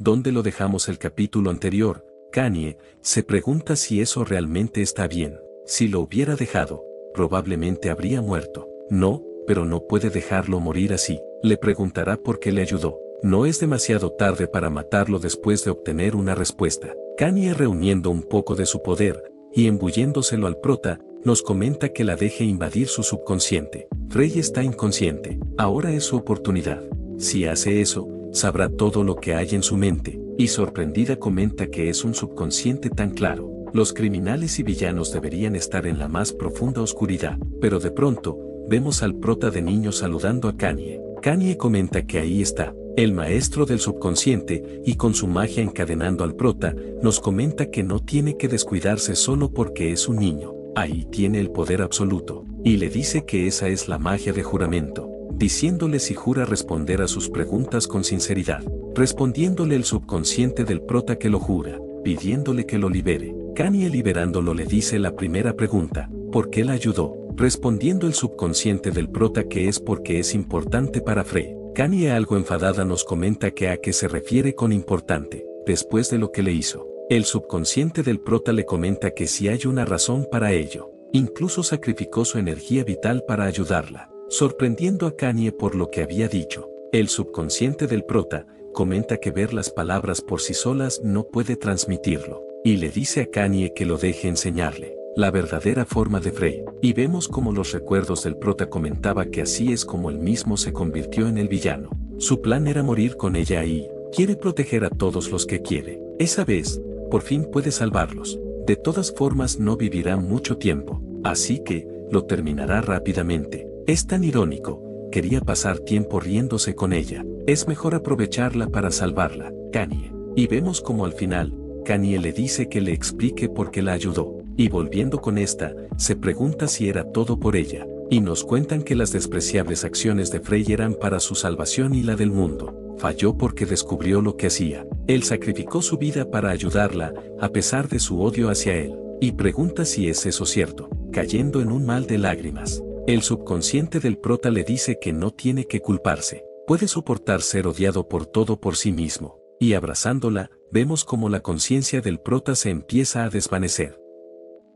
¿Dónde lo dejamos el capítulo anterior? Kanye se pregunta si eso realmente está bien. Si lo hubiera dejado, probablemente habría muerto. No, pero no puede dejarlo morir así. Le preguntará por qué le ayudó. No es demasiado tarde para matarlo después de obtener una respuesta. Kanye, reuniendo un poco de su poder y embulléndoselo al prota, nos comenta que la deje invadir su subconsciente. Frey está inconsciente. Ahora es su oportunidad. Si hace eso, sabrá todo lo que hay en su mente. Y sorprendida comenta que es un subconsciente tan claro. Los criminales y villanos deberían estar en la más profunda oscuridad. Pero de pronto, vemos al prota de niño saludando a Kanye. Kanye comenta que ahí está, el maestro del subconsciente, y con su magia encadenando al prota, nos comenta que no tiene que descuidarse solo porque es un niño. Ahí tiene el poder absoluto. Y le dice que esa es la magia de juramento, diciéndole si jura responder a sus preguntas con sinceridad. Respondiéndole el subconsciente del prota que lo jura, pidiéndole que lo libere. Kanye, liberándolo, le dice la primera pregunta: ¿por qué la ayudó? Respondiendo el subconsciente del prota que es porque es importante para Frey. Kanye, algo enfadada, nos comenta que a qué se refiere con importante, después de lo que le hizo. El subconsciente del prota le comenta que sí hay una razón para ello. Incluso sacrificó su energía vital para ayudarla, sorprendiendo a Kanye por lo que había dicho. El subconsciente del prota comenta que ver las palabras por sí solas no puede transmitirlo, y le dice a Kanye que lo deje enseñarle la verdadera forma de Frey. Y vemos como los recuerdos del prota comentaba que así es como él mismo se convirtió en el villano. Su plan era morir con ella y quiere proteger a todos los que quiere. Esa vez, por fin puede salvarlos. De todas formas no vivirá mucho tiempo, así que lo terminará rápidamente. Es tan irónico, quería pasar tiempo riéndose con ella. Es mejor aprovecharla para salvarla, Kanye. Y vemos como al final, Kanye le dice que le explique por qué la ayudó. Y volviendo con esta, se pregunta si era todo por ella. Y nos cuentan que las despreciables acciones de Frey eran para su salvación y la del mundo. Falló porque descubrió lo que hacía. Él sacrificó su vida para ayudarla, a pesar de su odio hacia él. Y pregunta si es eso cierto, cayendo en un mar de lágrimas. El subconsciente del prota le dice que no tiene que culparse. Puede soportar ser odiado por todo por sí mismo. Y abrazándola, vemos como la conciencia del prota se empieza a desvanecer.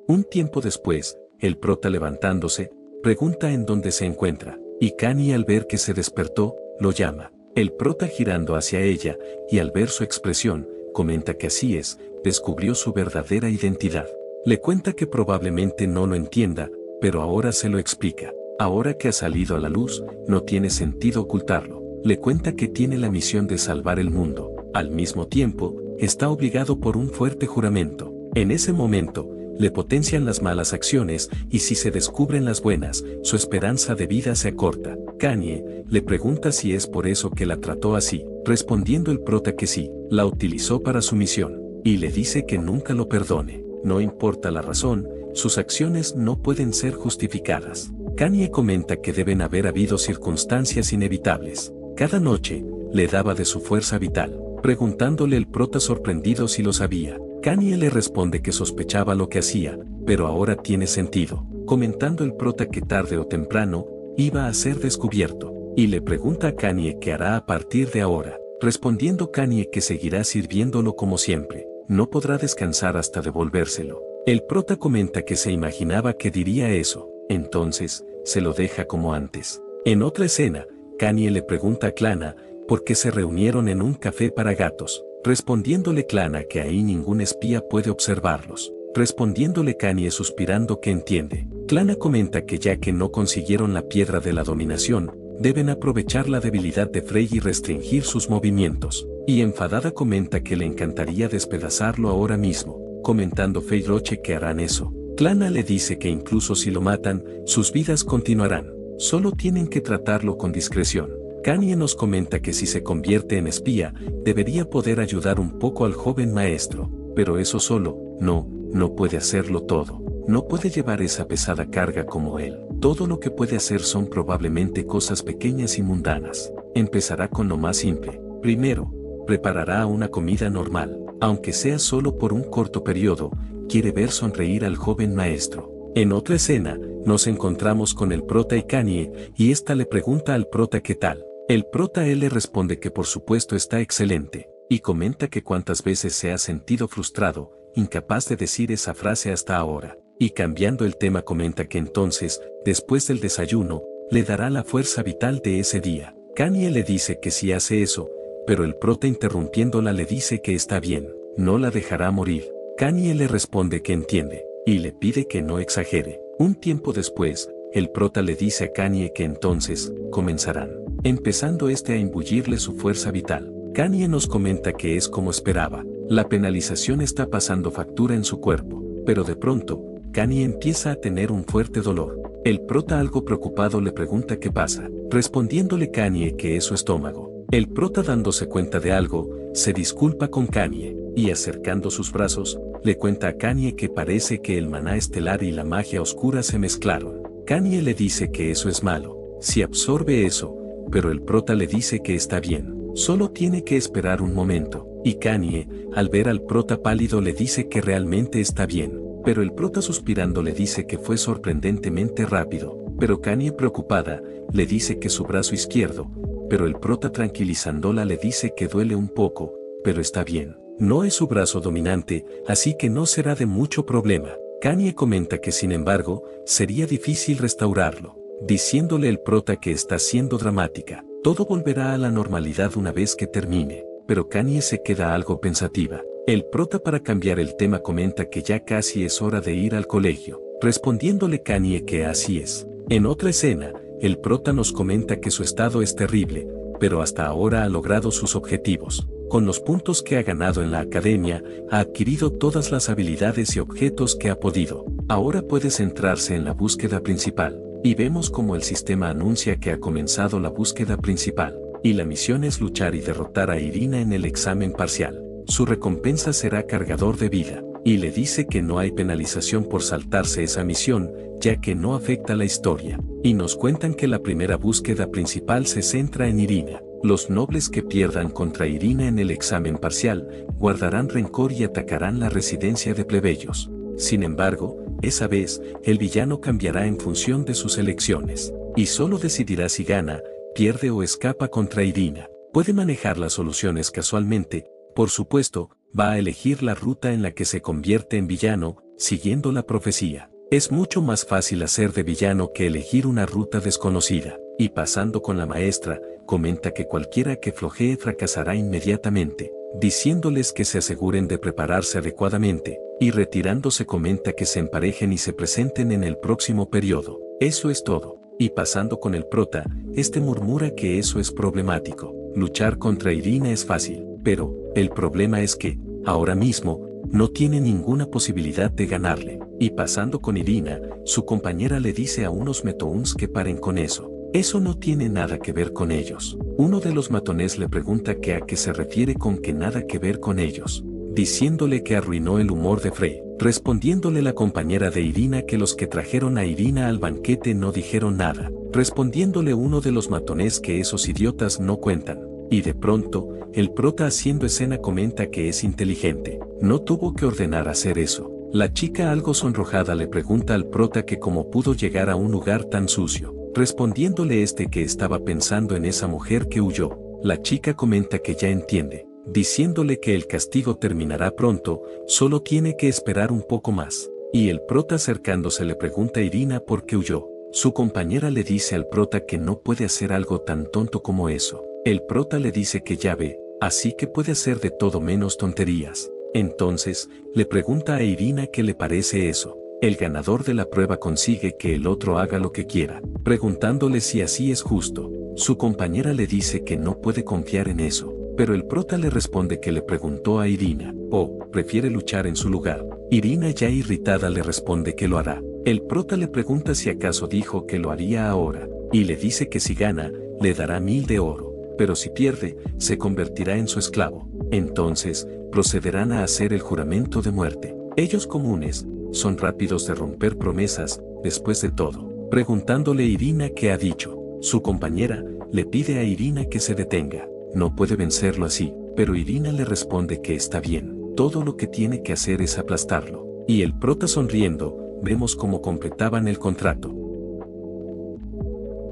Un tiempo después, el prota, levantándose, pregunta en dónde se encuentra, y Kanye, al ver que se despertó, lo llama. El prota, girando hacia ella, y al ver su expresión, comenta que así es, descubrió su verdadera identidad. Le cuenta que probablemente no lo entienda, pero ahora se lo explica. Ahora que ha salido a la luz, no tiene sentido ocultarlo. Le cuenta que tiene la misión de salvar el mundo. Al mismo tiempo, está obligado por un fuerte juramento. En ese momento, le potencian las malas acciones, y si se descubren las buenas, su esperanza de vida se acorta. Kanye le pregunta si es por eso que la trató así, respondiendo el prota que sí, la utilizó para su misión, y le dice que nunca lo perdone. No importa la razón, sus acciones no pueden ser justificadas. Kanye comenta que deben haber habido circunstancias inevitables. Cada noche, le daba de su fuerza vital, preguntándole el prota sorprendido si lo sabía. Kanye le responde que sospechaba lo que hacía, pero ahora tiene sentido, comentando el prota que tarde o temprano, iba a ser descubierto, y le pregunta a Kanye qué hará a partir de ahora, respondiendo Kanye que seguirá sirviéndolo como siempre, no podrá descansar hasta devolvérselo. El prota comenta que se imaginaba que diría eso, entonces, se lo deja como antes. En otra escena, Kanye le pregunta a Clana por qué se reunieron en un café para gatos. Respondiéndole Clana que ahí ningún espía puede observarlos. Respondiéndole Kanye suspirando que entiende. Clana comenta que ya que no consiguieron la piedra de la dominación, deben aprovechar la debilidad de Frey y restringir sus movimientos. Y enfadada comenta que le encantaría despedazarlo ahora mismo, comentando Frey Roche que harán eso. Clana le dice que incluso si lo matan, sus vidas continuarán. Solo tienen que tratarlo con discreción. Kanye nos comenta que si se convierte en espía, debería poder ayudar un poco al joven maestro, pero eso solo, no puede hacerlo todo. No puede llevar esa pesada carga como él. Todo lo que puede hacer son probablemente cosas pequeñas y mundanas. Empezará con lo más simple. Primero, preparará una comida normal, aunque sea solo por un corto periodo, quiere ver sonreír al joven maestro. En otra escena, nos encontramos con el prota y Kanye, y ésta le pregunta al prota qué tal. El prota él le responde que por supuesto está excelente, y comenta que cuántas veces se ha sentido frustrado, incapaz de decir esa frase hasta ahora. Y cambiando el tema comenta que entonces, después del desayuno, le dará la fuerza vital de ese día. Kanye le dice que sí hace eso, pero el prota interrumpiéndola le dice que está bien, no la dejará morir. Kanye le responde que entiende, y le pide que no exagere. Un tiempo después, el prota le dice a Kanye que entonces, comenzarán, empezando a imbuirle su fuerza vital. Kanye nos comenta que es como esperaba, la penalización está pasando factura en su cuerpo, pero de pronto, Kanye empieza a tener un fuerte dolor. El prota algo preocupado le pregunta qué pasa, respondiéndole Kanye que es su estómago. El prota dándose cuenta de algo, se disculpa con Kanye, y acercando sus brazos, le cuenta a Kanye que parece que el maná estelar y la magia oscura se mezclaron. Kanye le dice que eso es malo, si absorbe eso, pero el prota le dice que está bien, solo tiene que esperar un momento, y Kanye, al ver al prota pálido le dice que realmente está bien. Pero el prota suspirando le dice que fue sorprendentemente rápido, pero Kanye preocupada, le dice que su brazo izquierdo, pero el prota tranquilizándola le dice que duele un poco, pero está bien, no es su brazo dominante, así que no será de mucho problema. Kanye comenta que sin embargo, sería difícil restaurarlo, diciéndole el prota que está siendo dramática, todo volverá a la normalidad una vez que termine, pero Kanye se queda algo pensativa. El prota para cambiar el tema comenta que ya casi es hora de ir al colegio, respondiéndole Kanye que así es. En otra escena, el prota nos comenta que su estado es terrible, pero hasta ahora ha logrado sus objetivos. Con los puntos que ha ganado en la academia, ha adquirido todas las habilidades y objetos que ha podido. Ahora puede centrarse en la búsqueda principal, y vemos como el sistema anuncia que ha comenzado la búsqueda principal, y la misión es luchar y derrotar a Irina en el examen parcial. Su recompensa será cargador de vida, y le dice que no hay penalización por saltarse esa misión, ya que no afecta la historia. Y nos cuentan que la primera búsqueda principal se centra en Irina. Los nobles que pierdan contra Irina en el examen parcial, guardarán rencor y atacarán la residencia de plebeyos. Sin embargo, esa vez, el villano cambiará en función de sus elecciones, y solo decidirá si gana, pierde o escapa contra Irina. Puede manejar las soluciones casualmente. Por supuesto, va a elegir la ruta en la que se convierte en villano, siguiendo la profecía. Es mucho más fácil hacer de villano que elegir una ruta desconocida. Y pasando con la maestra, comenta que cualquiera que flojee fracasará inmediatamente, diciéndoles que se aseguren de prepararse adecuadamente, y retirándose comenta que se emparejen y se presenten en el próximo periodo. Eso es todo. Y pasando con el prota, murmura que eso es problemático. Luchar contra Irina es fácil, pero el problema es que, ahora mismo, no tiene ninguna posibilidad de ganarle. Y pasando con Irina, su compañera le dice a unos metouns que paren con eso. Eso no tiene nada que ver con ellos. Uno de los matones le pregunta que a qué se refiere con que nada que ver con ellos, diciéndole que arruinó el humor de Frey, respondiéndole la compañera de Irina que los que trajeron a Irina al banquete no dijeron nada, respondiéndole uno de los matones que esos idiotas no cuentan. Y de pronto, el prota haciendo escena comenta que es inteligente, no tuvo que ordenar hacer eso. La chica algo sonrojada le pregunta al prota que cómo pudo llegar a un lugar tan sucio, respondiéndole que estaba pensando en esa mujer que huyó. La chica comenta que ya entiende, diciéndole que el castigo terminará pronto, solo tiene que esperar un poco más. Y el prota acercándose le pregunta a Irina por qué huyó. Su compañera le dice al prota que no puede hacer algo tan tonto como eso. El prota le dice que ya ve, así que puede hacer de todo menos tonterías. Entonces, le pregunta a Irina qué le parece eso. El ganador de la prueba consigue que el otro haga lo que quiera, preguntándole si así es justo. Su compañera le dice que no puede confiar en eso, pero el prota le responde que le preguntó a Irina, o prefiere luchar en su lugar. Irina ya irritada le responde que lo hará. El prota le pregunta si acaso dijo que lo haría ahora, y le dice que si gana, le dará 1000 de oro, pero si pierde, se convertirá en su esclavo. Entonces, procederán a hacer el juramento de muerte. Ellos comunes, son rápidos de romper promesas, después de todo, preguntándole a Irina qué ha dicho. Su compañera, le pide a Irina que se detenga, no puede vencerlo así, pero Irina le responde que está bien, todo lo que tiene que hacer es aplastarlo. Y el prota sonriendo, vemos cómo completaban el contrato.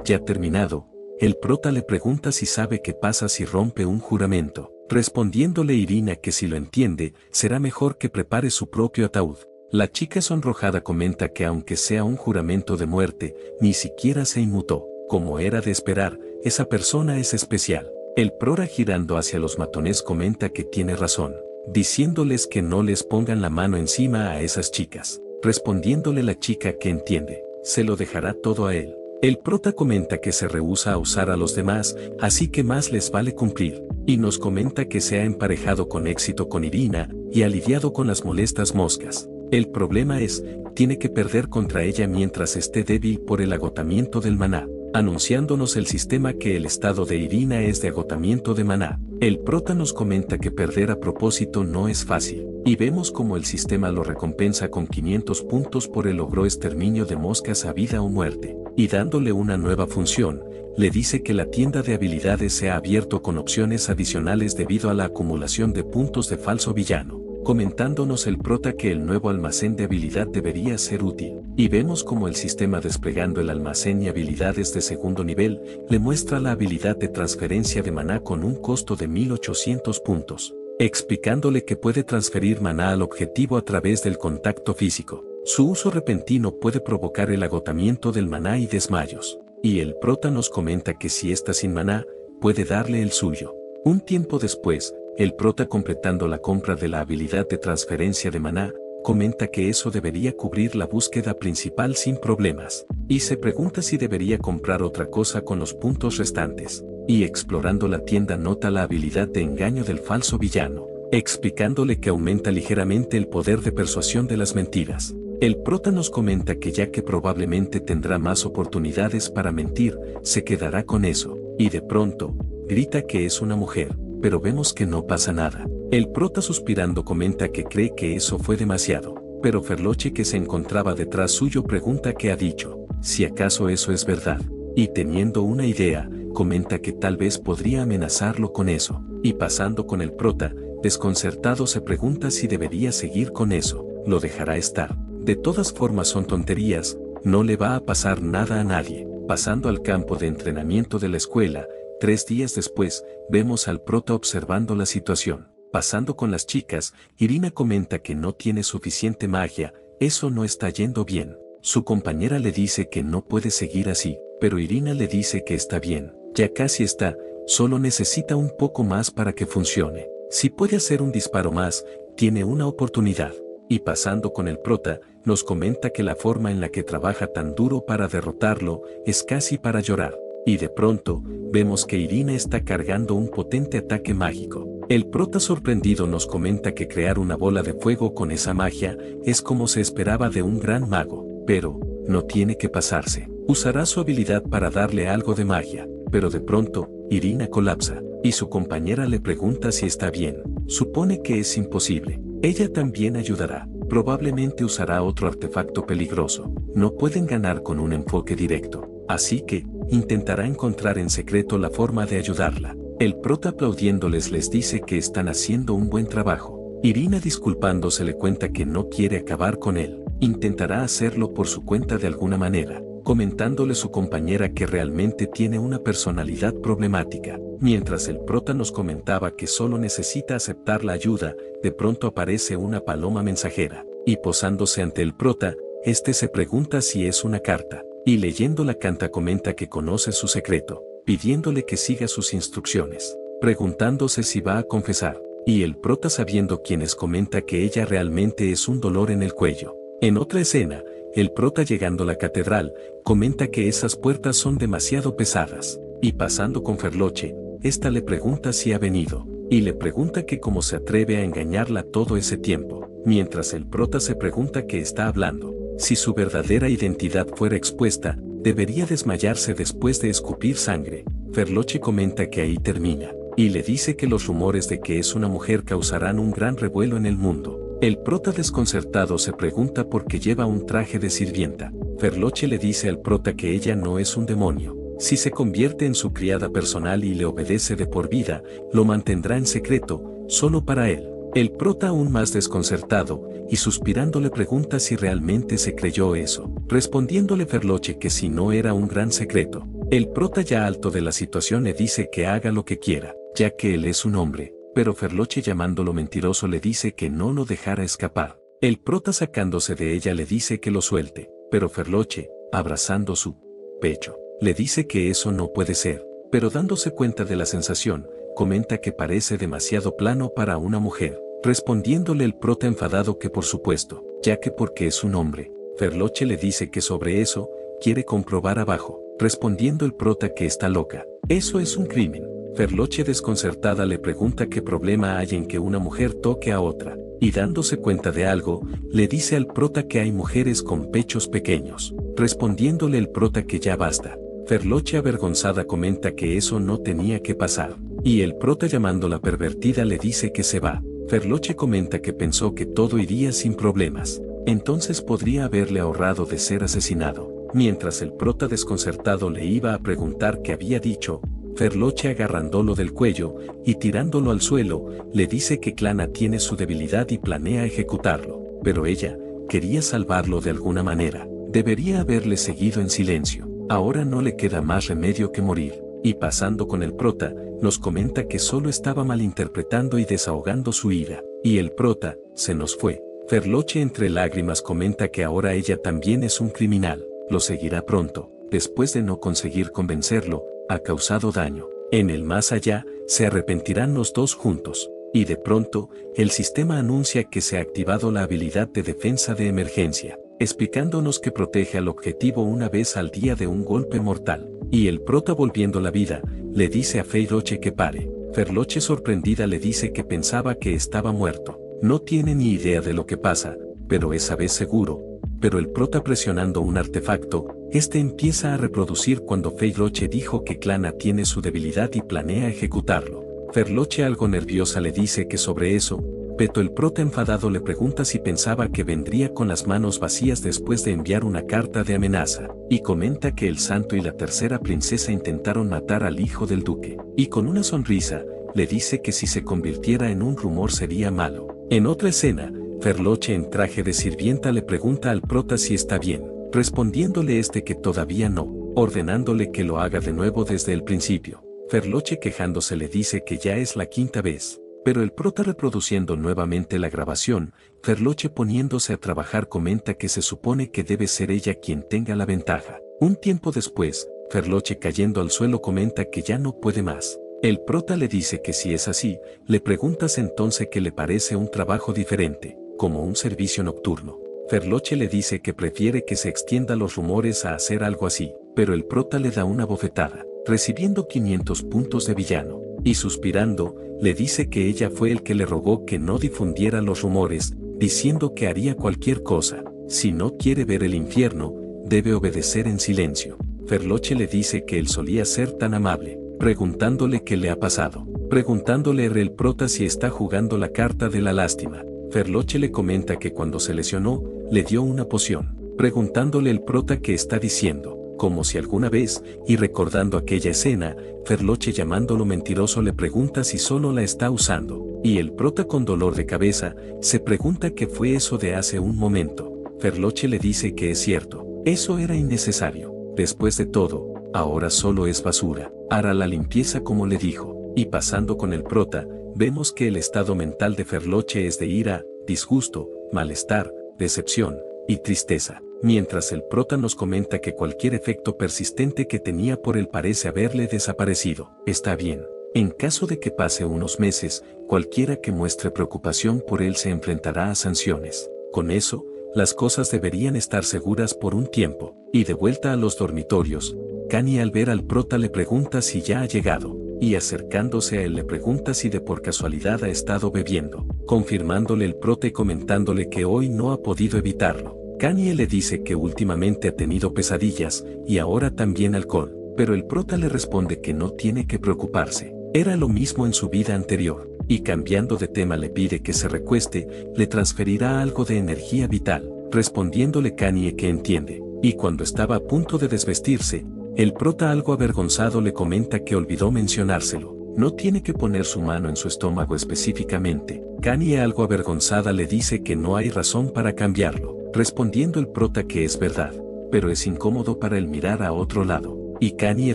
Ya terminado, el prota le pregunta si sabe qué pasa si rompe un juramento, respondiéndole Irina que si lo entiende, será mejor que prepare su propio ataúd. La chica sonrojada comenta que aunque sea un juramento de muerte, ni siquiera se inmutó. Como era de esperar, esa persona es especial. El prora girando hacia los matones comenta que tiene razón, diciéndoles que no les pongan la mano encima a esas chicas. Respondiéndole la chica que entiende, se lo dejará todo a él. El prota comenta que se rehúsa a usar a los demás, así que más les vale cumplir, y nos comenta que se ha emparejado con éxito con Irina, y ha lidiado con las molestas moscas. El problema es, tiene que perder contra ella mientras esté débil por el agotamiento del maná, anunciándonos el sistema que el estado de Irina es de agotamiento de maná. El prota nos comenta que perder a propósito no es fácil, y vemos como el sistema lo recompensa con 500 puntos por el logro exterminio de moscas a vida o muerte, y dándole una nueva función, le dice que la tienda de habilidades se ha abierto con opciones adicionales debido a la acumulación de puntos de falso villano, comentándonos el prota que el nuevo almacén de habilidad debería ser útil, y vemos como el sistema desplegando el almacén y habilidades de segundo nivel, le muestra la habilidad de transferencia de maná con un costo de 1800 puntos, explicándole que puede transferir maná al objetivo a través del contacto físico. Su uso repentino puede provocar el agotamiento del maná y desmayos, y el prota nos comenta que si está sin maná, puede darle el suyo. Un tiempo después, el prota completando la compra de la habilidad de transferencia de maná, comenta que eso debería cubrir la búsqueda principal sin problemas, y se pregunta si debería comprar otra cosa con los puntos restantes, y explorando la tienda nota la habilidad de engaño del falso villano, explicándole que aumenta ligeramente el poder de persuasión de las mentiras. El prota nos comenta que ya que probablemente tendrá más oportunidades para mentir, se quedará con eso, y de pronto, grita que es una mujer, pero vemos que no pasa nada. El prota suspirando comenta que cree que eso fue demasiado, pero Ferloche que se encontraba detrás suyo pregunta qué ha dicho, si acaso eso es verdad, y teniendo una idea, comenta que tal vez podría amenazarlo con eso, y pasando con el prota, desconcertado se pregunta si debería seguir con eso, lo dejará estar. De todas formas son tonterías, no le va a pasar nada a nadie. Pasando al campo de entrenamiento de la escuela, 3 días después, vemos al prota observando la situación. Pasando con las chicas, Irina comenta que no tiene suficiente magia, eso no está yendo bien. Su compañera le dice que no puede seguir así, pero Irina le dice que está bien, ya casi está, solo necesita un poco más para que funcione. Si puede hacer un disparo más, tiene una oportunidad. Y pasando con el prota, nos comenta que la forma en la que trabaja tan duro para derrotarlo, es casi para llorar. Y de pronto, vemos que Irina está cargando un potente ataque mágico. El prota sorprendido nos comenta que crear una bola de fuego con esa magia, es como se esperaba de un gran mago, pero, no tiene que pasarse. Usará su habilidad para darle algo de magia, pero de pronto, Irina colapsa, y su compañera le pregunta si está bien. Supone que es imposible. Ella también ayudará, probablemente usará otro artefacto peligroso, no pueden ganar con un enfoque directo, así que, intentará encontrar en secreto la forma de ayudarla. El prota aplaudiéndoles les dice que están haciendo un buen trabajo. Irina disculpándose le cuenta que no quiere acabar con él, intentará hacerlo por su cuenta de alguna manera, comentándole su compañera que realmente tiene una personalidad problemática. Mientras el prota nos comentaba que solo necesita aceptar la ayuda, de pronto aparece una paloma mensajera, y posándose ante el prota, este se pregunta si es una carta, y leyendo la carta comenta que conoce su secreto, pidiéndole que siga sus instrucciones, preguntándose si va a confesar, y el prota sabiendo quién es comenta que ella realmente es un dolor en el cuello. En otra escena, el prota llegando a la catedral, comenta que esas puertas son demasiado pesadas, y pasando con Ferloche, esta le pregunta si ha venido, y le pregunta que cómo se atreve a engañarla todo ese tiempo, mientras el prota se pregunta qué está hablando, si su verdadera identidad fuera expuesta, debería desmayarse después de escupir sangre. Ferloche comenta que ahí termina, y le dice que los rumores de que es una mujer causarán un gran revuelo en el mundo. El prota desconcertado se pregunta por qué lleva un traje de sirvienta. Ferloche le dice al prota que ella no es un demonio. Si se convierte en su criada personal y le obedece de por vida, lo mantendrá en secreto, solo para él. El prota aún más desconcertado, y suspirando le pregunta si realmente se creyó eso, respondiéndole Ferloche que si no era un gran secreto. El prota ya alto de la situación le dice que haga lo que quiera, ya que él es un hombre, pero Ferloche llamándolo mentiroso le dice que no lo dejara escapar. El prota sacándose de ella le dice que lo suelte, pero Ferloche, abrazando su pecho, le dice que eso no puede ser, pero dándose cuenta de la sensación, comenta que parece demasiado plano para una mujer, respondiéndole el prota enfadado que por supuesto, ya que porque es un hombre. Ferloche le dice que sobre eso, quiere comprobar abajo, respondiendo el prota que está loca. Eso es un crimen. Ferloche desconcertada le pregunta qué problema hay en que una mujer toque a otra, y dándose cuenta de algo, le dice al prota que hay mujeres con pechos pequeños, respondiéndole el prota que ya basta. Ferloche avergonzada comenta que eso no tenía que pasar, y el prota llamándola pervertida le dice que se va. Ferloche comenta que pensó que todo iría sin problemas, entonces podría haberle ahorrado de ser asesinado. Mientras el prota desconcertado le iba a preguntar qué había dicho, Ferloche agarrándolo del cuello y tirándolo al suelo, le dice que Clana tiene su debilidad y planea ejecutarlo, pero ella quería salvarlo de alguna manera. Debería haberle seguido en silencio. Ahora no le queda más remedio que morir. Y pasando con el prota, nos comenta que solo estaba malinterpretando y desahogando su ira. Y el prota se nos fue. Ferloche entre lágrimas comenta que ahora ella también es un criminal. Lo seguirá pronto. Después de no conseguir convencerlo, ha causado daño. En el más allá, se arrepentirán los dos juntos. Y de pronto, el sistema anuncia que se ha activado la habilidad de defensa de emergencia, explicándonos que protege al objetivo una vez al día de un golpe mortal. Y el prota volviendo la vida, le dice a Ferloche que pare. Ferloche sorprendida le dice que pensaba que estaba muerto. No tiene ni idea de lo que pasa, pero esa vez seguro. Pero el prota presionando un artefacto, este empieza a reproducir cuando Ferloche dijo que Clana tiene su debilidad y planea ejecutarlo. Ferloche algo nerviosa le dice que sobre eso, pero el prota enfadado le pregunta si pensaba que vendría con las manos vacías después de enviar una carta de amenaza, y comenta que el santo y la tercera princesa intentaron matar al hijo del duque, y con una sonrisa, le dice que si se convirtiera en un rumor sería malo. En otra escena, Ferloche en traje de sirvienta le pregunta al prota si está bien, respondiéndole este que todavía no, ordenándole que lo haga de nuevo desde el principio. Ferloche quejándose le dice que ya es la quinta vez. Pero el prota reproduciendo nuevamente la grabación, Ferloche poniéndose a trabajar comenta que se supone que debe ser ella quien tenga la ventaja. Un tiempo después, Ferloche cayendo al suelo comenta que ya no puede más. El prota le dice que si es así, le preguntas entonces que le parece un trabajo diferente, como un servicio nocturno. Ferloche le dice que prefiere que se extienda los rumores a hacer algo así, pero el prota le da una bofetada, recibiendo 500 puntos de villano. Y suspirando, le dice que ella fue el que le rogó que no difundiera los rumores, diciendo que haría cualquier cosa. Si no quiere ver el infierno, debe obedecer en silencio. Ferloche le dice que él solía ser tan amable, preguntándole qué le ha pasado. Preguntándole el prota si está jugando la carta de la lástima. Ferloche le comenta que cuando se lesionó, le dio una poción. Preguntándole el prota qué está diciendo. Como si alguna vez, y recordando aquella escena, Ferloche llamándolo mentiroso le pregunta si solo la está usando, y el prota con dolor de cabeza, se pregunta qué fue eso de hace un momento. Ferloche le dice que es cierto, eso era innecesario. Después de todo, ahora solo es basura, hará la limpieza como le dijo, y pasando con el prota, vemos que el estado mental de Ferloche es de ira, disgusto, malestar, decepción y tristeza. Mientras el prota nos comenta que cualquier efecto persistente que tenía por él parece haberle desaparecido. Está bien. En caso de que pase unos meses, cualquiera que muestre preocupación por él se enfrentará a sanciones. Con eso, las cosas deberían estar seguras por un tiempo. Y de vuelta a los dormitorios, Kanye al ver al prota le pregunta si ya ha llegado, y acercándose a él le pregunta si de por casualidad ha estado bebiendo, confirmándole el prota y comentándole que hoy no ha podido evitarlo. Kanye le dice que últimamente ha tenido pesadillas, y ahora también alcohol, pero el prota le responde que no tiene que preocuparse. Era lo mismo en su vida anterior, y cambiando de tema le pide que se recueste, le transferirá algo de energía vital, respondiéndole Kanye que entiende, y cuando estaba a punto de desvestirse, el prota algo avergonzado le comenta que olvidó mencionárselo, no tiene que poner su mano en su estómago específicamente. Kanye algo avergonzada le dice que no hay razón para cambiarlo, respondiendo el prota que es verdad, pero es incómodo para él mirar a otro lado. Y Kanye,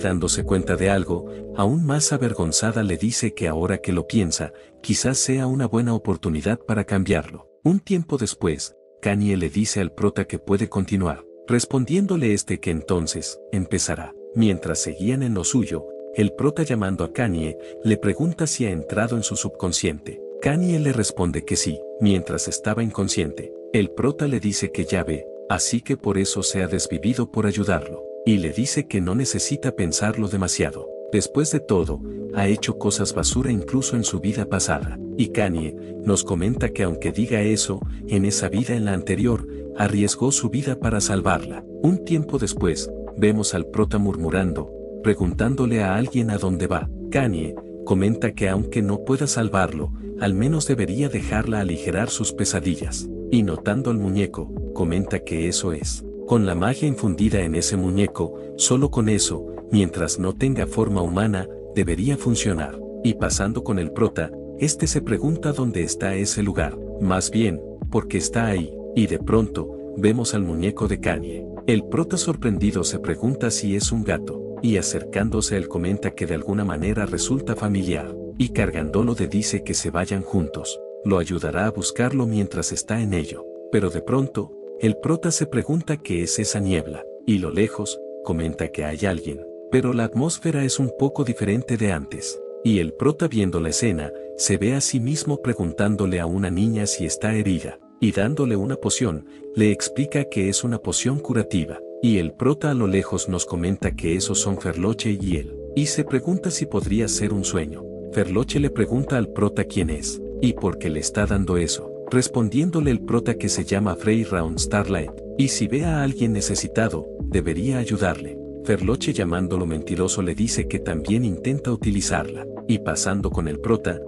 dándose cuenta de algo, aún más avergonzada, le dice que ahora que lo piensa, quizás sea una buena oportunidad para cambiarlo. Un tiempo después, Kanye le dice al prota que puede continuar, respondiéndole que entonces empezará. Mientras seguían en lo suyo, el prota, llamando a Kanye, le pregunta si ha entrado en su subconsciente. Kanye le responde que sí. Mientras estaba inconsciente, el prota le dice que ya ve, así que por eso se ha desvivido por ayudarlo, y le dice que no necesita pensarlo demasiado. Después de todo, ha hecho cosas basura incluso en su vida pasada. Y Kanye nos comenta que aunque diga eso, en esa vida, en la anterior, arriesgó su vida para salvarla. Un tiempo después, vemos al prota murmurando, preguntándole a alguien a dónde va. Kanye comenta que aunque no pueda salvarlo, al menos debería dejarla aligerar sus pesadillas. Y notando al muñeco, comenta que eso es, con la magia infundida en ese muñeco, solo con eso, mientras no tenga forma humana, debería funcionar. Y pasando con el prota, se pregunta dónde está ese lugar, más bien, por qué está ahí. Y de pronto, vemos al muñeco de Kanye. El prota, sorprendido, se pregunta si es un gato, y acercándose él comenta que de alguna manera resulta familiar, y cargándolo le dice que se vayan juntos, lo ayudará a buscarlo mientras está en ello. Pero de pronto, el prota se pregunta qué es esa niebla, y lo lejos, comenta que hay alguien, pero la atmósfera es un poco diferente de antes. Y el prota, viendo la escena, se ve a sí mismo preguntándole a una niña si está herida, y dándole una poción, le explica que es una poción curativa. Y el prota a lo lejos nos comenta que esos son Ferloche y él, y se pregunta si podría ser un sueño. Ferloche le pregunta al prota quién es, y por qué le está dando eso, respondiéndole el prota que se llama Frey Round Starlight, y si ve a alguien necesitado, debería ayudarle. Ferloche, llamándolo mentiroso, le dice que también intenta utilizarla, y pasando con el prota,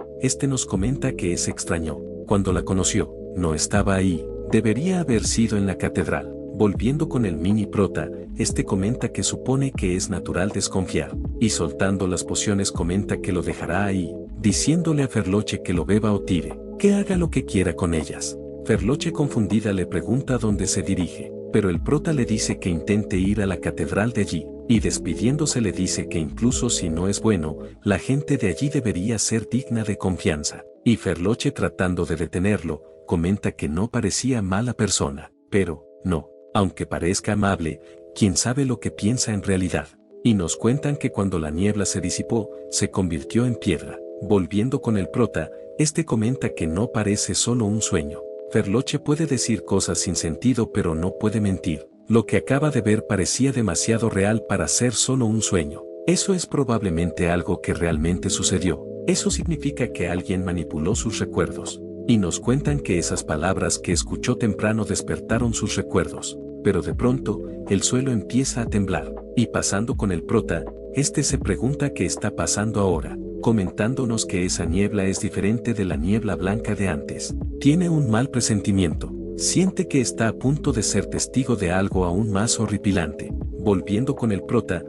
nos comenta que es extraño, cuando la conoció, no estaba ahí, debería haber sido en la catedral. Volviendo con el mini prota, comenta que supone que es natural desconfiar, y soltando las pociones comenta que lo dejará ahí, diciéndole a Ferloche que lo beba o tire, que haga lo que quiera con ellas. Ferloche, confundida, le pregunta dónde se dirige, pero el prota le dice que intente ir a la catedral de allí, y despidiéndose le dice que incluso si no es bueno, la gente de allí debería ser digna de confianza. Y Ferloche, tratando de detenerlo, comenta que no parecía mala persona, pero, no, aunque parezca amable, quién sabe lo que piensa en realidad. Y nos cuentan que cuando la niebla se disipó, se convirtió en piedra. Volviendo con el prota, comenta que no parece solo un sueño. Ferloche puede decir cosas sin sentido pero no puede mentir. Lo que acaba de ver parecía demasiado real para ser solo un sueño. Eso es probablemente algo que realmente sucedió. Eso significa que alguien manipuló sus recuerdos. Y nos cuentan que esas palabras que escuchó temprano despertaron sus recuerdos. Pero de pronto, el suelo empieza a temblar. Y pasando con el prota, se pregunta qué está pasando ahora, comentándonos que esa niebla es diferente de la niebla blanca de antes. Tiene un mal presentimiento. Siente que está a punto de ser testigo de algo aún más horripilante. Volviendo con el prota,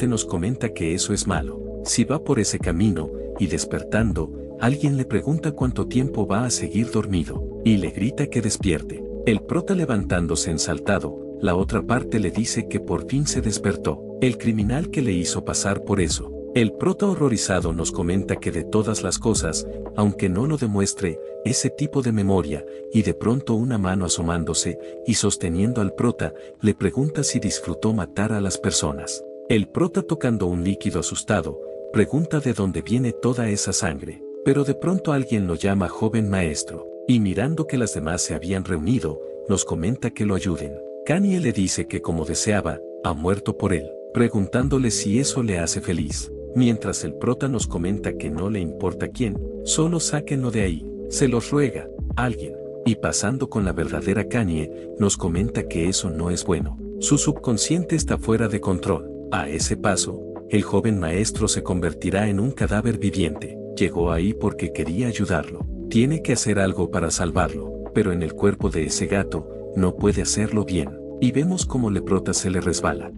nos comenta que eso es malo. Si va por ese camino, y despertando, alguien le pregunta cuánto tiempo va a seguir dormido, y le grita que despierte. El prota, levantándose ensaltado, la otra parte le dice que por fin se despertó, el criminal que le hizo pasar por eso. El prota, horrorizado, nos comenta que de todas las cosas, aunque no lo demuestre, ese tipo de memoria, y de pronto una mano asomándose, y sosteniendo al prota, le pregunta si disfrutó matar a las personas. El prota, tocando un líquido asustado, pregunta de dónde viene toda esa sangre, pero de pronto alguien lo llama joven maestro, y mirando que las demás se habían reunido, nos comenta que lo ayuden. Kanye le dice que como deseaba, ha muerto por él, preguntándole si eso le hace feliz. Mientras el prota nos comenta que no le importa quién, solo sáquenlo de ahí, se los ruega, alguien. Y pasando con la verdadera Kanye, nos comenta que eso no es bueno. Su subconsciente está fuera de control. A ese paso, el joven maestro se convertirá en un cadáver viviente. Llegó ahí porque quería ayudarlo. Tiene que hacer algo para salvarlo, pero en el cuerpo de ese gato, no puede hacerlo bien. Y vemos cómo el prota se le resbala.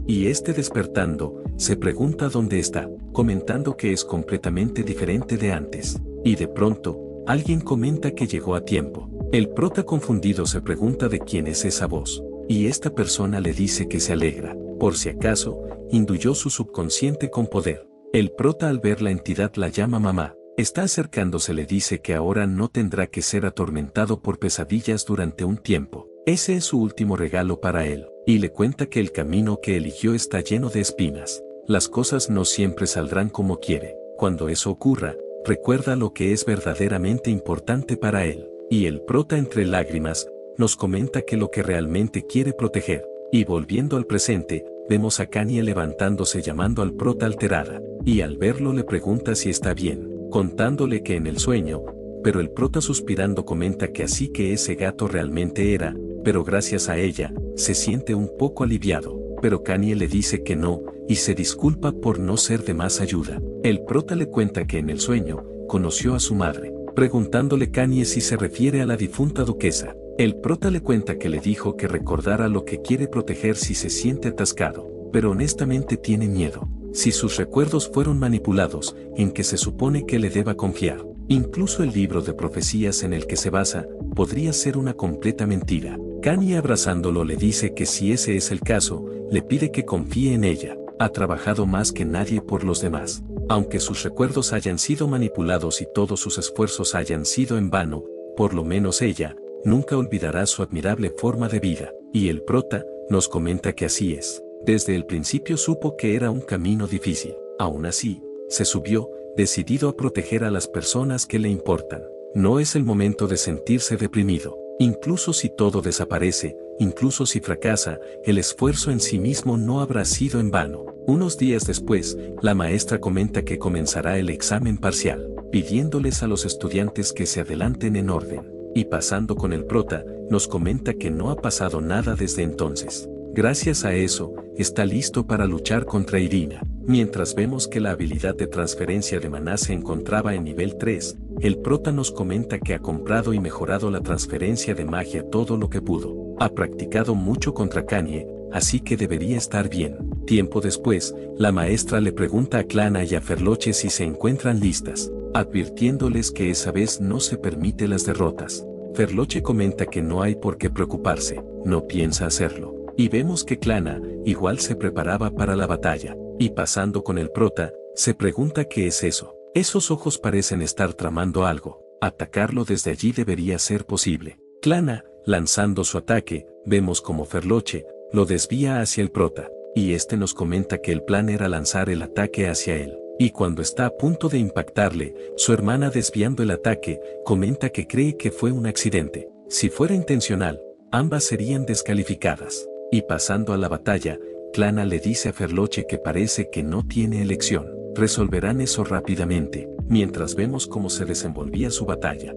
Y despertando, se pregunta dónde está, comentando que es completamente diferente de antes. Y de pronto, alguien comenta que llegó a tiempo. El prota, confundido, se pregunta de quién es esa voz. y esta persona le dice que se alegra. Por si acaso, induyó su subconsciente con poder. El prota al ver la entidad la llama mamá. Está acercándose, le dice que ahora no tendrá que ser atormentado por pesadillas durante un tiempo. Ese es su último regalo para él, y le cuenta que el camino que eligió está lleno de espinas. Las cosas no siempre saldrán como quiere. Cuando eso ocurra, recuerda lo que es verdaderamente importante para él. Y el prota, entre lágrimas, nos comenta que lo que realmente quiere proteger. Y volviendo al presente, vemos a Kanye levantándose llamando al prota alterada, y al verlo le pregunta si está bien, contándole que en el sueño, pero el prota suspirando comenta que así que ese gato realmente era, pero gracias a ella, se siente un poco aliviado, pero Kanye le dice que no, y se disculpa por no ser de más ayuda. El prota le cuenta que en el sueño, conoció a su madre, preguntándole Kanye si se refiere a la difunta duquesa. El prota le cuenta que le dijo que recordara lo que quiere proteger si se siente atascado, pero honestamente tiene miedo. Si sus recuerdos fueron manipulados, en que se supone que le deba confiar. Incluso el libro de profecías en el que se basa, podría ser una completa mentira. Kanye abrazándolo le dice que si ese es el caso, le pide que confíe en ella. Ha trabajado más que nadie por los demás. Aunque sus recuerdos hayan sido manipulados y todos sus esfuerzos hayan sido en vano, por lo menos ella nunca olvidará su admirable forma de vida. Y el prota nos comenta que así es. Desde el principio supo que era un camino difícil. Aún así, se subió, decidido a proteger a las personas que le importan. No es el momento de sentirse deprimido. Incluso si todo desaparece, incluso si fracasa, el esfuerzo en sí mismo no habrá sido en vano. Unos días después, la maestra comenta que comenzará el examen parcial, pidiéndoles a los estudiantes que se adelanten en orden. Y pasando con el prota, nos comenta que no ha pasado nada desde entonces. Gracias a eso, está listo para luchar contra Irina. Mientras vemos que la habilidad de transferencia de maná se encontraba en nivel 3, el prota nos comenta que ha comprado y mejorado la transferencia de magia todo lo que pudo. Ha practicado mucho contra Kanye, así que debería estar bien. Tiempo después, la maestra le pregunta a Clana y a Ferloche si se encuentran listas, advirtiéndoles que esa vez no se permite las derrotas. Ferloche comenta que no hay por qué preocuparse, no piensa hacerlo. Y vemos que Clana igual se preparaba para la batalla. Y pasando con el prota, se pregunta qué es eso. Esos ojos parecen estar tramando algo. Atacarlo desde allí debería ser posible. Clana, lanzando su ataque, vemos como Ferloche lo desvía hacia el prota. Y este nos comenta que el plan era lanzar el ataque hacia él. Y cuando está a punto de impactarle, su hermana desviando el ataque, comenta que cree que fue un accidente. Si fuera intencional, ambas serían descalificadas. Y pasando a la batalla, Clana le dice a Ferloche que parece que no tiene elección. Resolverán eso rápidamente, mientras vemos cómo se desenvolvía su batalla.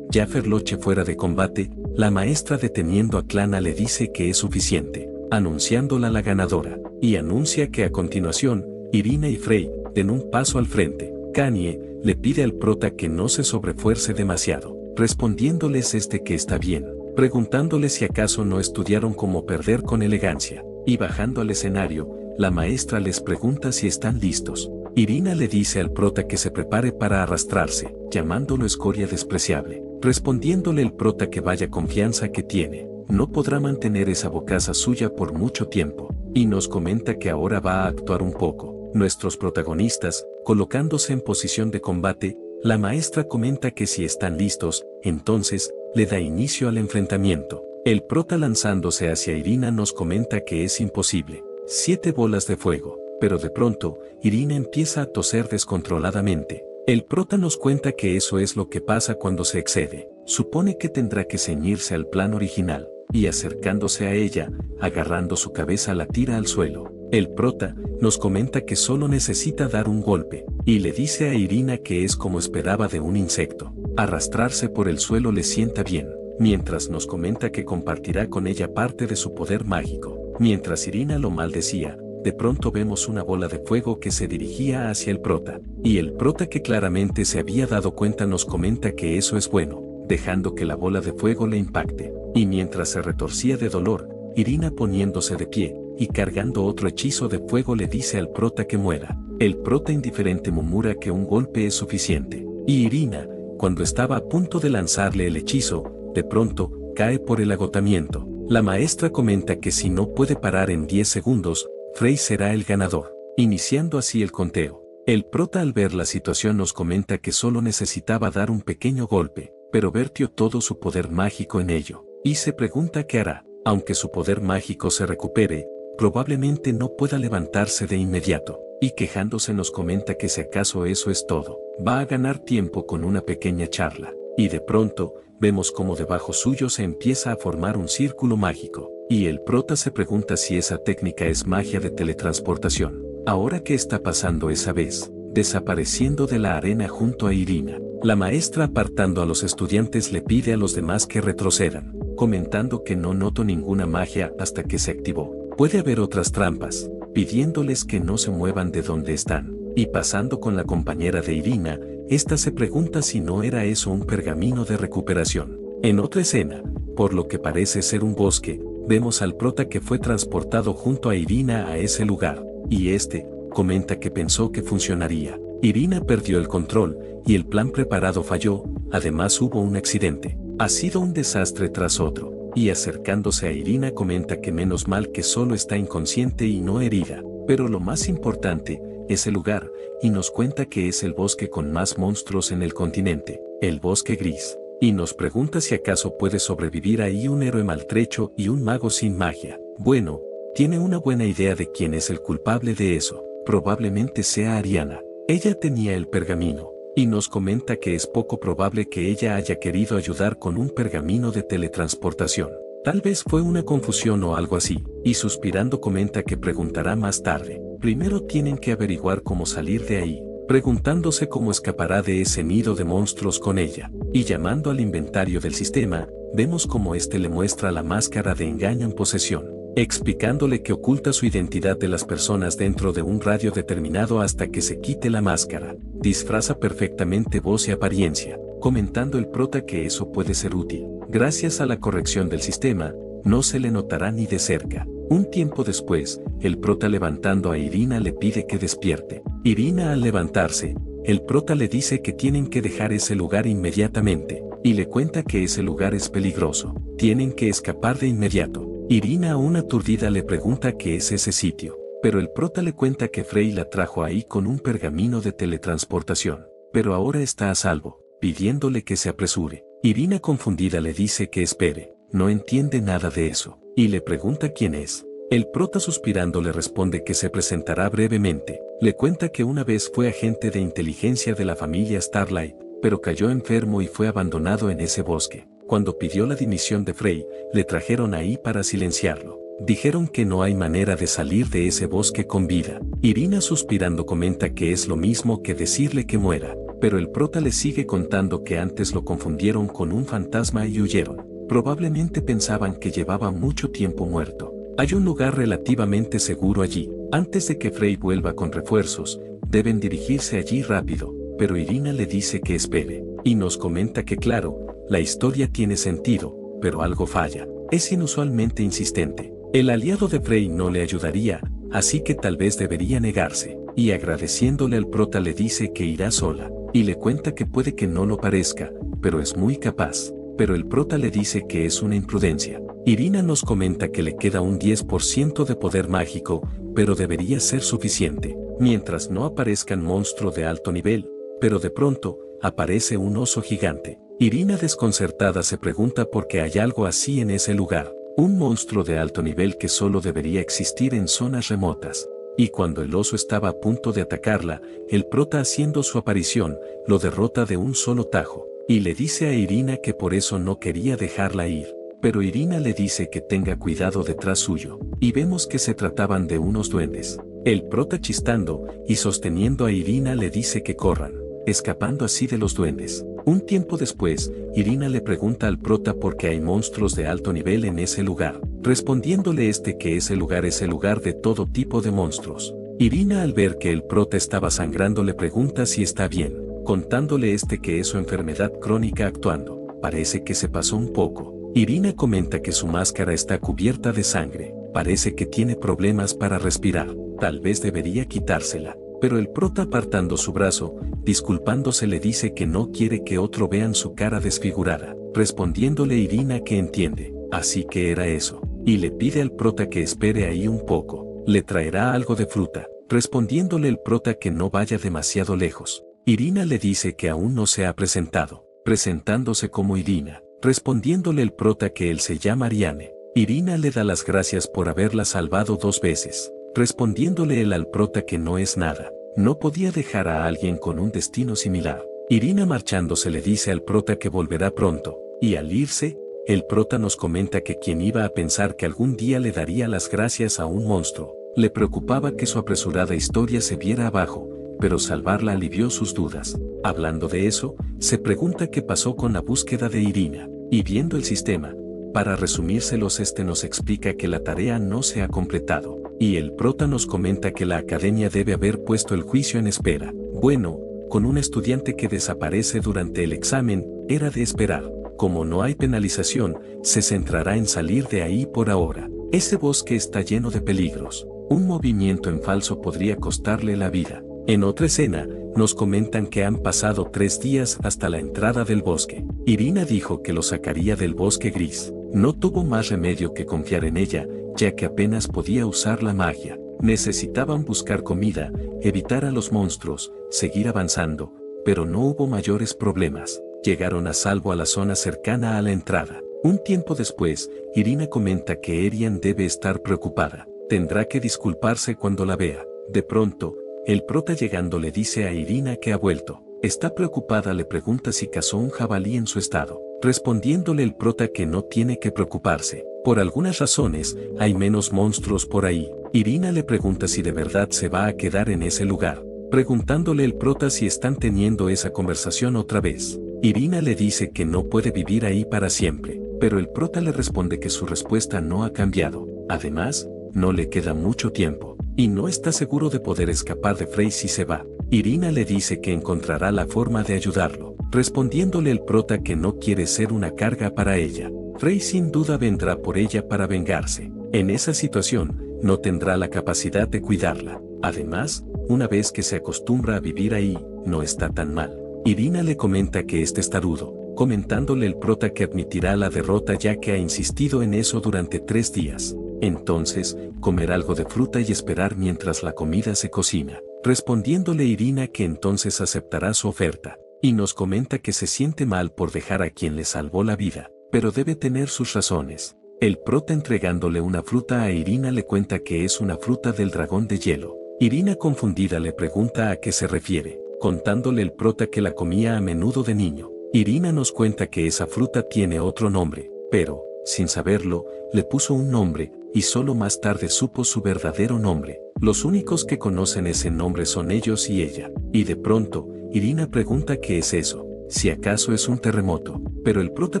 Ya Ferloche fuera de combate, la maestra deteniendo a Clana le dice que es suficiente, anunciándola la ganadora, y anuncia que a continuación, Irina y Frey den un paso al frente. Kanye le pide al prota que no se sobrefuerce demasiado, respondiéndoles que está bien, preguntándoles si acaso no estudiaron cómo perder con elegancia, y bajando al escenario, la maestra les pregunta si están listos. Irina le dice al prota que se prepare para arrastrarse, llamándolo escoria despreciable, respondiéndole el prota que vaya confianza que tiene, no podrá mantener esa bocaza suya por mucho tiempo, y nos comenta que ahora va a actuar un poco. Nuestros protagonistas, colocándose en posición de combate, la maestra comenta que si están listos, entonces, le da inicio al enfrentamiento. El prota lanzándose hacia Irina nos comenta que es imposible. 7 bolas de fuego, pero de pronto, Irina empieza a toser descontroladamente. El prota nos cuenta que eso es lo que pasa cuando se excede. Supone que tendrá que ceñirse al plan original, y acercándose a ella, agarrando su cabeza la tira al suelo. El prota nos comenta que solo necesita dar un golpe, y le dice a Irina que es como esperaba de un insecto. Arrastrarse por el suelo le sienta bien, mientras nos comenta que compartirá con ella parte de su poder mágico. Mientras Irina lo maldecía, de pronto vemos una bola de fuego que se dirigía hacia el prota, y el prota que claramente se había dado cuenta nos comenta que eso es bueno, dejando que la bola de fuego le impacte, y mientras se retorcía de dolor, Irina poniéndose de pie, y cargando otro hechizo de fuego le dice al prota que muera. El prota indiferente murmura que un golpe es suficiente, y Irina, cuando estaba a punto de lanzarle el hechizo, de pronto, cae por el agotamiento. La maestra comenta que si no puede parar en 10 segundos, Frey será el ganador, iniciando así el conteo. El prota al ver la situación nos comenta que solo necesitaba dar un pequeño golpe, pero vertió todo su poder mágico en ello, y se pregunta qué hará. Aunque su poder mágico se recupere, probablemente no pueda levantarse de inmediato, y quejándose nos comenta que si acaso eso es todo, va a ganar tiempo con una pequeña charla, y de pronto, vemos como debajo suyo se empieza a formar un círculo mágico, y el prota se pregunta si esa técnica es magia de teletransportación. Ahora, ¿qué está pasando esa vez? Desapareciendo de la arena junto a Irina. La maestra, apartando a los estudiantes, le pide a los demás que retrocedan, comentando que no noto ninguna magia hasta que se activó. Puede haber otras trampas, pidiéndoles que no se muevan de donde están. Y pasando con la compañera de Irina, esta se pregunta si no era eso un pergamino de recuperación. En otra escena, por lo que parece ser un bosque, vemos al prota que fue transportado junto a Irina a ese lugar, y este comenta que pensó que funcionaría. Irina perdió el control, y el plan preparado falló. Además hubo un accidente. Ha sido un desastre tras otro, y acercándose a Irina comenta que menos mal que solo está inconsciente y no herida, pero lo más importante es el lugar, y nos cuenta que es el bosque con más monstruos en el continente, el bosque gris, y nos pregunta si acaso puede sobrevivir ahí un héroe maltrecho y un mago sin magia. Bueno, tiene una buena idea de quién es el culpable de eso, probablemente sea Ariana. Ella tenía el pergamino, y nos comenta que es poco probable que ella haya querido ayudar con un pergamino de teletransportación. Tal vez fue una confusión o algo así, y suspirando comenta que preguntará más tarde. Primero tienen que averiguar cómo salir de ahí, preguntándose cómo escapará de ese nido de monstruos con ella, y llamando al inventario del sistema, vemos cómo este le muestra la máscara de engaño en posesión, explicándole que oculta su identidad de las personas dentro de un radio determinado hasta que se quite la máscara. Disfraza perfectamente voz y apariencia, comentando el prota que eso puede ser útil. Gracias a la corrección del sistema, no se le notará ni de cerca. Un tiempo después, el prota levantando a Irina le pide que despierte. Irina al levantarse, el prota le dice que tienen que dejar ese lugar inmediatamente, y le cuenta que ese lugar es peligroso. Tienen que escapar de inmediato. Irina, aún aturdida, le pregunta qué es ese sitio, pero el prota le cuenta que Frey la trajo ahí con un pergamino de teletransportación, pero ahora está a salvo, pidiéndole que se apresure. Irina, confundida, le dice que espere, no entiende nada de eso, y le pregunta quién es. El prota, suspirando, le responde que se presentará brevemente. Le cuenta que una vez fue agente de inteligencia de la familia Starlight, pero cayó enfermo y fue abandonado en ese bosque. Cuando pidió la dimisión de Frey, le trajeron ahí para silenciarlo. Dijeron que no hay manera de salir de ese bosque con vida. Irina, suspirando, comenta que es lo mismo que decirle que muera, pero el prota le sigue contando que antes lo confundieron con un fantasma y huyeron. Probablemente pensaban que llevaba mucho tiempo muerto. Hay un lugar relativamente seguro allí. Antes de que Frey vuelva con refuerzos, deben dirigirse allí rápido, pero Irina le dice que espere, y nos comenta que claro, la historia tiene sentido, pero algo falla. Es inusualmente insistente. El aliado de Frey no le ayudaría, así que tal vez debería negarse, y agradeciéndole al prota le dice que irá sola, y le cuenta que puede que no lo parezca, pero es muy capaz. Pero el prota le dice que es una imprudencia. Irina nos comenta que le queda un 10% de poder mágico, pero debería ser suficiente, mientras no aparezcan monstruos de alto nivel, pero de pronto, aparece un oso gigante. Irina, desconcertada, se pregunta por qué hay algo así en ese lugar, un monstruo de alto nivel que solo debería existir en zonas remotas. Y cuando el oso estaba a punto de atacarla, el prota, haciendo su aparición, lo derrota de un solo tajo, y le dice a Irina que por eso no quería dejarla ir. Pero Irina le dice que tenga cuidado detrás suyo, y vemos que se trataban de unos duendes. El prota, chistando y sosteniendo a Irina, le dice que corran, escapando así de los duendes. Un tiempo después, Irina le pregunta al prota por qué hay monstruos de alto nivel en ese lugar, respondiéndole que ese lugar es el lugar de todo tipo de monstruos. Irina, al ver que el prota estaba sangrando, le pregunta si está bien, contándole que es su enfermedad crónica actuando. Parece que se pasó un poco. Irina comenta que su máscara está cubierta de sangre, parece que tiene problemas para respirar, tal vez debería quitársela. Pero el prota, apartando su brazo, disculpándose, le dice que no quiere que otro vean su cara desfigurada. respondiéndole Irina que entiende, así que era eso, y le pide al prota que espere ahí un poco, le traerá algo de fruta, respondiéndole el prota que no vaya demasiado lejos. Irina le dice que aún no se ha presentado, presentándose como Irina, respondiéndole el prota que él se llama Ariane. Irina le da las gracias por haberla salvado 2 veces, respondiéndole él al prota que no es nada, no podía dejar a alguien con un destino similar. Irina marchándose le dice al prota que volverá pronto, y al irse, el prota nos comenta que quien iba a pensar que algún día le daría las gracias a un monstruo, le preocupaba que su apresurada historia se viera abajo, pero salvarla alivió sus dudas. Hablando de eso, se pregunta qué pasó con la búsqueda de Irina, y viendo el sistema, para resumírselos nos explica que la tarea no se ha completado, y el prota nos comenta que la academia debe haber puesto el juicio en espera. Bueno, con un estudiante que desaparece durante el examen, era de esperar. Como no hay penalización, se centrará en salir de ahí por ahora. Ese bosque está lleno de peligros. Un movimiento en falso podría costarle la vida. En otra escena, nos comentan que han pasado 3 días hasta la entrada del bosque. Irina dijo que lo sacaría del bosque gris. No tuvo más remedio que confiar en ella, ya que apenas podía usar la magia. Necesitaban buscar comida, evitar a los monstruos, seguir avanzando, pero no hubo mayores problemas. Llegaron a salvo a la zona cercana a la entrada. Un tiempo después, Irina comenta que Erian debe estar preocupada. Tendrá que disculparse cuando la vea. De pronto, el prota llegando le dice a Irina que ha vuelto. Está preocupada, le pregunta si cazó un jabalí en su estado, respondiéndole el prota que no tiene que preocuparse. Por algunas razones, hay menos monstruos por ahí. Irina le pregunta si de verdad se va a quedar en ese lugar, preguntándole el prota si están teniendo esa conversación otra vez. Irina le dice que no puede vivir ahí para siempre, pero el prota le responde que su respuesta no ha cambiado. Además, no le queda mucho tiempo, y no está seguro de poder escapar de Frey si se va. Irina le dice que encontrará la forma de ayudarlo, respondiéndole el prota que no quiere ser una carga para ella. Frey sin duda vendrá por ella para vengarse. En esa situación, no tendrá la capacidad de cuidarla. Además, una vez que se acostumbra a vivir ahí, no está tan mal. Irina le comenta que es testarudo, comentándole el prota que admitirá la derrota ya que ha insistido en eso durante 3 días. Entonces, comer algo de fruta y esperar mientras la comida se cocina, respondiéndole Irina que entonces aceptará su oferta, y nos comenta que se siente mal por dejar a quien le salvó la vida, pero debe tener sus razones. El prota entregándole una fruta a Irina le cuenta que es una fruta del dragón de hielo. Irina confundida le pregunta a qué se refiere, contándole el prota que la comía a menudo de niño. Irina nos cuenta que esa fruta tiene otro nombre, pero, sin saberlo, le puso un nombre, y solo más tarde supo su verdadero nombre. Los únicos que conocen ese nombre son ellos y ella. Y de pronto, Irina pregunta qué es eso, si acaso es un terremoto, pero el prota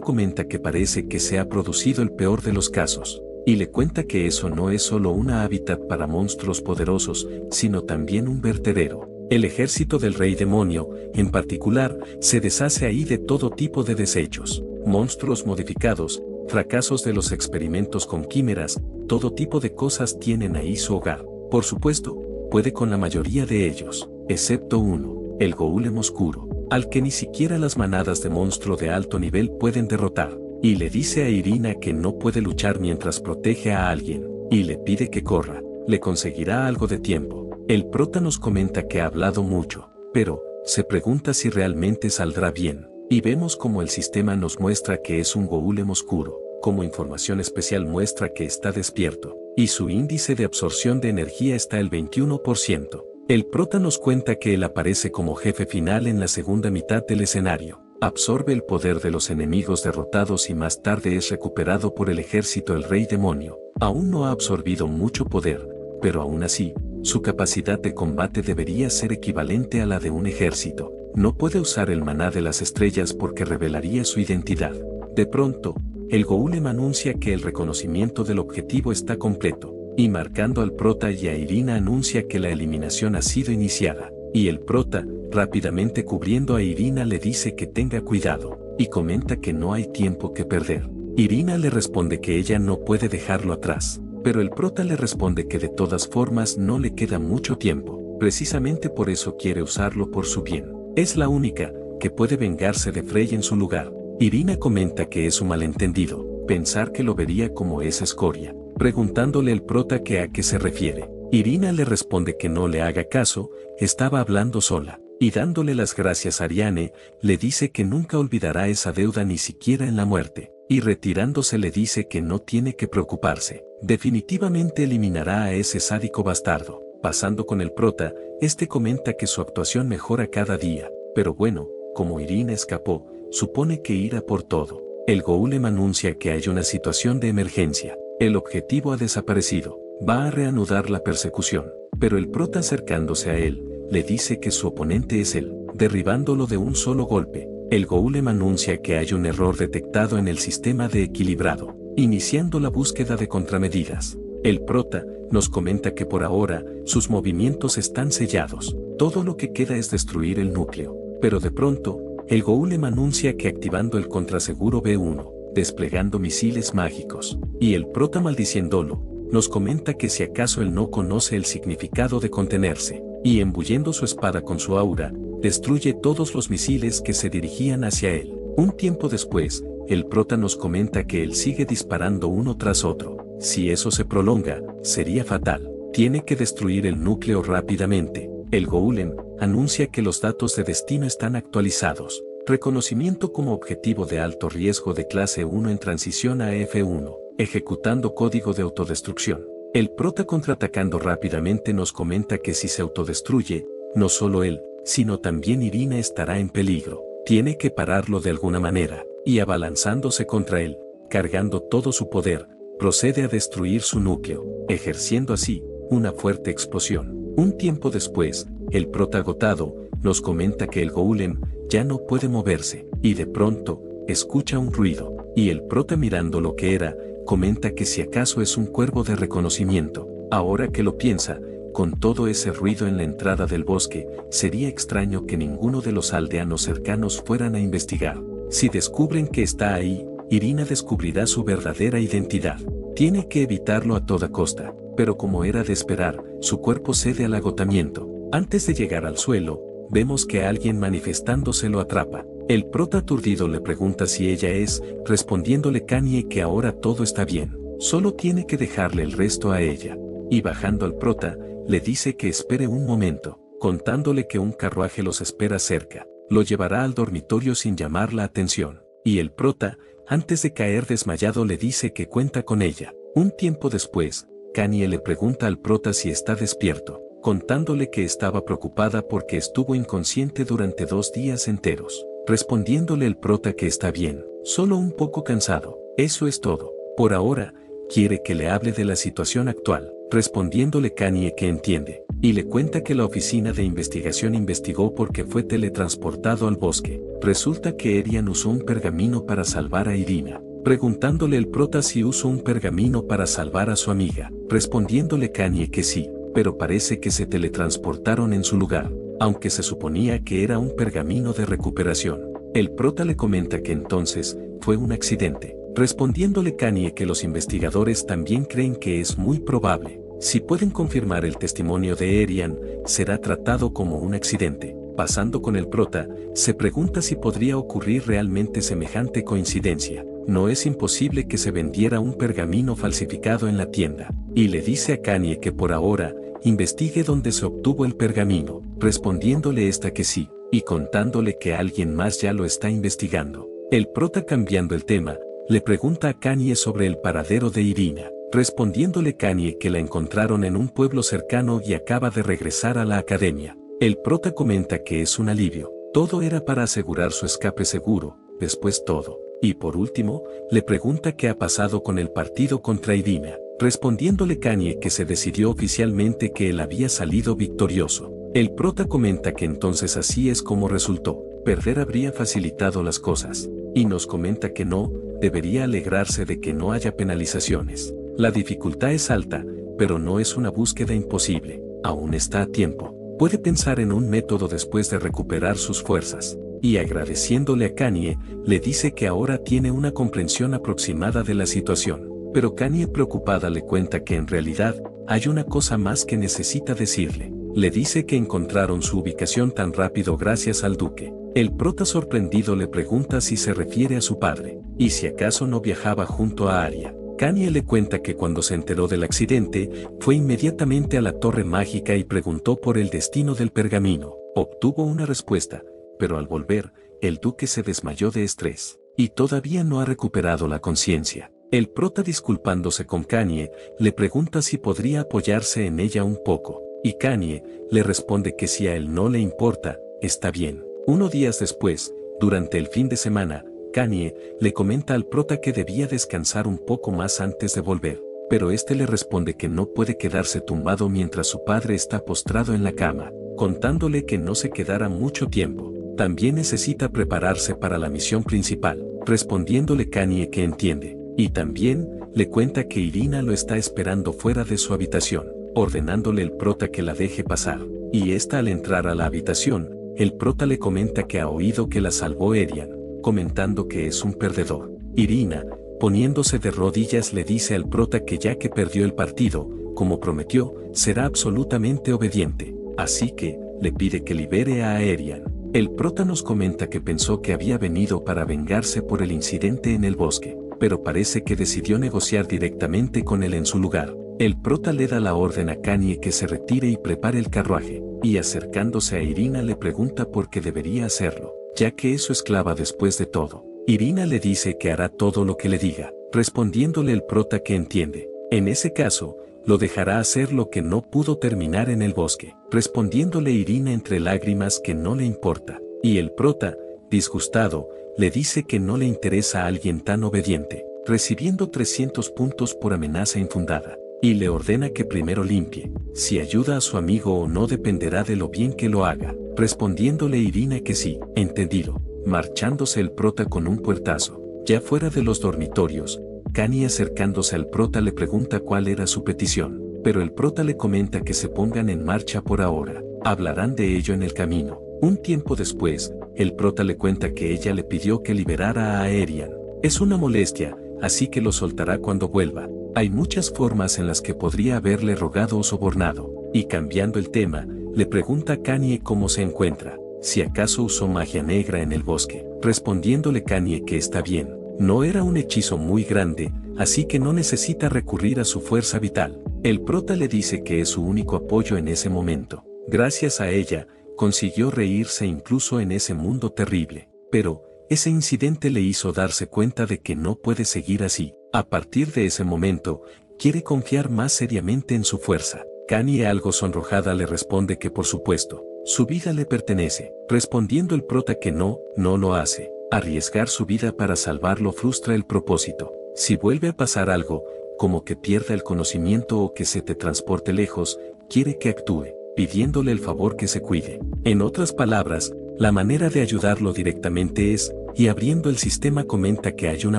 comenta que parece que se ha producido el peor de los casos, y le cuenta que eso no es solo una hábitat para monstruos poderosos, sino también un vertedero. El ejército del rey demonio, en particular, se deshace ahí de todo tipo de desechos, monstruos modificados, fracasos de los experimentos con químeras, todo tipo de cosas tienen ahí su hogar. Por supuesto, puede con la mayoría de ellos, excepto uno, el Golem Oscuro, al que ni siquiera las manadas de monstruo de alto nivel pueden derrotar, y le dice a Irina que no puede luchar mientras protege a alguien, y le pide que corra, le conseguirá algo de tiempo. El prota nos comenta que ha hablado mucho, pero, se pregunta si realmente saldrá bien, y vemos como el sistema nos muestra que es un Golem oscuro, como información especial muestra que está despierto, y su índice de absorción de energía está el 21%. El prota nos cuenta que él aparece como jefe final en la segunda mitad del escenario, absorbe el poder de los enemigos derrotados y más tarde es recuperado por el ejército del rey demonio. Aún no ha absorbido mucho poder, pero aún así, su capacidad de combate debería ser equivalente a la de un ejército. No puede usar el maná de las estrellas porque revelaría su identidad. De pronto, el Golem anuncia que el reconocimiento del objetivo está completo, y marcando al prota y a Irina anuncia que la eliminación ha sido iniciada, y el prota, rápidamente cubriendo a Irina le dice que tenga cuidado, y comenta que no hay tiempo que perder. Irina le responde que ella no puede dejarlo atrás, pero el prota le responde que de todas formas no le queda mucho tiempo, precisamente por eso quiere usarlo por su bien. Es la única que puede vengarse de Frey en su lugar. Irina comenta que es un malentendido, pensar que lo vería como esa escoria, preguntándole el prota que a qué se refiere. Irina le responde que no le haga caso, estaba hablando sola, y dándole las gracias a Ariane, le dice que nunca olvidará esa deuda ni siquiera en la muerte, y retirándose le dice que no tiene que preocuparse, definitivamente eliminará a ese sádico bastardo. Pasando con el prota, este comenta que su actuación mejora cada día, pero bueno, como Irina escapó, supone que irá por todo. El Golem anuncia que hay una situación de emergencia, el objetivo ha desaparecido, va a reanudar la persecución, pero el prota acercándose a él, le dice que su oponente es él, derribándolo de un solo golpe. El Golem anuncia que hay un error detectado en el sistema de equilibrado, iniciando la búsqueda de contramedidas. El prota nos comenta que por ahora, sus movimientos están sellados, todo lo que queda es destruir el núcleo, pero de pronto, el Golem anuncia que activando el contraseguro B1, desplegando misiles mágicos, y el prota maldiciéndolo, nos comenta que si acaso él no conoce el significado de contenerse, y embulliendo su espada con su aura, destruye todos los misiles que se dirigían hacia él. Un tiempo después, el prota nos comenta que él sigue disparando uno tras otro. Si eso se prolonga, sería fatal. Tiene que destruir el núcleo rápidamente. El Golem anuncia que los datos de destino están actualizados. Reconocimiento como objetivo de alto riesgo de clase 1 en transición a F1, ejecutando código de autodestrucción. El prota contraatacando rápidamente nos comenta que si se autodestruye, no solo él, sino también Irina estará en peligro. Tiene que pararlo de alguna manera, y abalanzándose contra él, cargando todo su poder, procede a destruir su núcleo, ejerciendo así una fuerte explosión. Un tiempo después, el prota agotado nos comenta que el Golem ya no puede moverse, y de pronto, escucha un ruido, y el prota mirando lo que era, comenta que si acaso es un cuervo de reconocimiento. Ahora que lo piensa, con todo ese ruido en la entrada del bosque, sería extraño que ninguno de los aldeanos cercanos fueran a investigar. Si descubren que está ahí, Irina descubrirá su verdadera identidad. Tiene que evitarlo a toda costa, pero como era de esperar, su cuerpo cede al agotamiento. Antes de llegar al suelo, vemos que alguien manifestándose lo atrapa. El prota aturdido le pregunta si ella es, respondiéndole Kanye que ahora todo está bien, solo tiene que dejarle el resto a ella. Y bajando al prota, le dice que espere un momento, contándole que un carruaje los espera cerca, lo llevará al dormitorio sin llamar la atención. Y el prota, antes de caer desmayado le dice que cuenta con ella. Un tiempo después, Kanye le pregunta al prota si está despierto, contándole que estaba preocupada porque estuvo inconsciente durante 2 días enteros. Respondiéndole el prota que está bien, solo un poco cansado, eso es todo. Por ahora, quiere que le hable de la situación actual, respondiéndole Kanye que entiende, y le cuenta que la oficina de investigación investigó porque fue teletransportado al bosque. Resulta que Erian usó un pergamino para salvar a Irina, preguntándole el prota si usó un pergamino para salvar a su amiga, respondiéndole Kanye que sí, pero parece que se teletransportaron en su lugar, aunque se suponía que era un pergamino de recuperación. El prota le comenta que entonces fue un accidente, respondiéndole Kanye que los investigadores también creen que es muy probable. Si pueden confirmar el testimonio de Erian, será tratado como un accidente. Pasando con el prota, se pregunta si podría ocurrir realmente semejante coincidencia. No es imposible que se vendiera un pergamino falsificado en la tienda, y le dice a Kanye que por ahora, investigue dónde se obtuvo el pergamino, respondiéndole esta que sí, y contándole que alguien más ya lo está investigando. El prota cambiando el tema, le pregunta a Kanye sobre el paradero de Irina, respondiéndole Kanye que la encontraron en un pueblo cercano y acaba de regresar a la academia. El prota comenta que es un alivio, todo era para asegurar su escape seguro, después todo. Y por último, le pregunta qué ha pasado con el partido contra Irina, respondiéndole Kanye que se decidió oficialmente que él había salido victorioso. El prota comenta que entonces así es como resultó, perder habría facilitado las cosas, y nos comenta que no, debería alegrarse de que no haya penalizaciones. La dificultad es alta, pero no es una búsqueda imposible, aún está a tiempo. Puede pensar en un método después de recuperar sus fuerzas. Y agradeciéndole a Kanye, le dice que ahora tiene una comprensión aproximada de la situación. Pero Kanye preocupada le cuenta que en realidad, hay una cosa más que necesita decirle. le dice que encontraron su ubicación tan rápido gracias al duque. El prota sorprendido le pregunta si se refiere a su padre, y si acaso no viajaba junto a Arya. Kanye le cuenta que cuando se enteró del accidente, fue inmediatamente a la torre mágica y preguntó por el destino del pergamino. Obtuvo una respuesta, pero al volver, el duque se desmayó de estrés, y todavía no ha recuperado la conciencia. El prota, disculpándose con Kanye, le pregunta si podría apoyarse en ella un poco, y Kanye le responde que si a él no le importa, está bien. Unos días después, durante el fin de semana, Kanye le comenta al prota que debía descansar un poco más antes de volver, pero este le responde que no puede quedarse tumbado mientras su padre está postrado en la cama, contándole que no se quedará mucho tiempo. También necesita prepararse para la misión principal, respondiéndole Kanye que entiende, y también le cuenta que Irina lo está esperando fuera de su habitación, ordenándole el prota que la deje pasar, y esta al entrar a la habitación, el prota le comenta que ha oído que la salvó Erian, comentando que es un perdedor. Irina, poniéndose de rodillas, le dice al prota que ya que perdió el partido, como prometió, será absolutamente obediente, así que le pide que libere a Erian. El prota nos comenta que pensó que había venido para vengarse por el incidente en el bosque, pero parece que decidió negociar directamente con él en su lugar. El prota le da la orden a Kanye que se retire y prepare el carruaje, y acercándose a Irina le pregunta por qué debería hacerlo, ya que es su esclava después de todo. Irina le dice que hará todo lo que le diga, respondiéndole el prota que entiende. En ese caso, lo dejará hacer lo que no pudo terminar en el bosque, respondiéndole Irina entre lágrimas que no le importa. Y el prota, disgustado, le dice que no le interesa a alguien tan obediente, recibiendo 300 puntos por amenaza infundada, y le ordena que primero limpie. Si ayuda a su amigo o no dependerá de lo bien que lo haga, respondiéndole Irina que sí, entendido, marchándose el prota con un puertazo. Ya fuera de los dormitorios, Kanye acercándose al prota le pregunta cuál era su petición, pero el prota le comenta que se pongan en marcha por ahora, hablarán de ello en el camino. Un tiempo después, el prota le cuenta que ella le pidió que liberara a Erian. Es una molestia, así que lo soltará cuando vuelva. Hay muchas formas en las que podría haberle rogado o sobornado, y cambiando el tema, le pregunta a Kanye cómo se encuentra, si acaso usó magia negra en el bosque, respondiéndole Kanye que está bien. No era un hechizo muy grande, así que no necesita recurrir a su fuerza vital. El prota le dice que es su único apoyo en ese momento. Gracias a ella, consiguió reírse incluso en ese mundo terrible. Pero, ese incidente le hizo darse cuenta de que no puede seguir así. A partir de ese momento, quiere confiar más seriamente en su fuerza. Kanye, algo sonrojada, le responde que por supuesto, su vida le pertenece, respondiendo el prota que no lo hace. Arriesgar su vida para salvarlo frustra el propósito. Si vuelve a pasar algo, como que pierda el conocimiento o que se te transporte lejos, quiere que actúe, pidiéndole el favor que se cuide. En otras palabras, la manera de ayudarlo directamente es, y abriendo el sistema comenta que hay una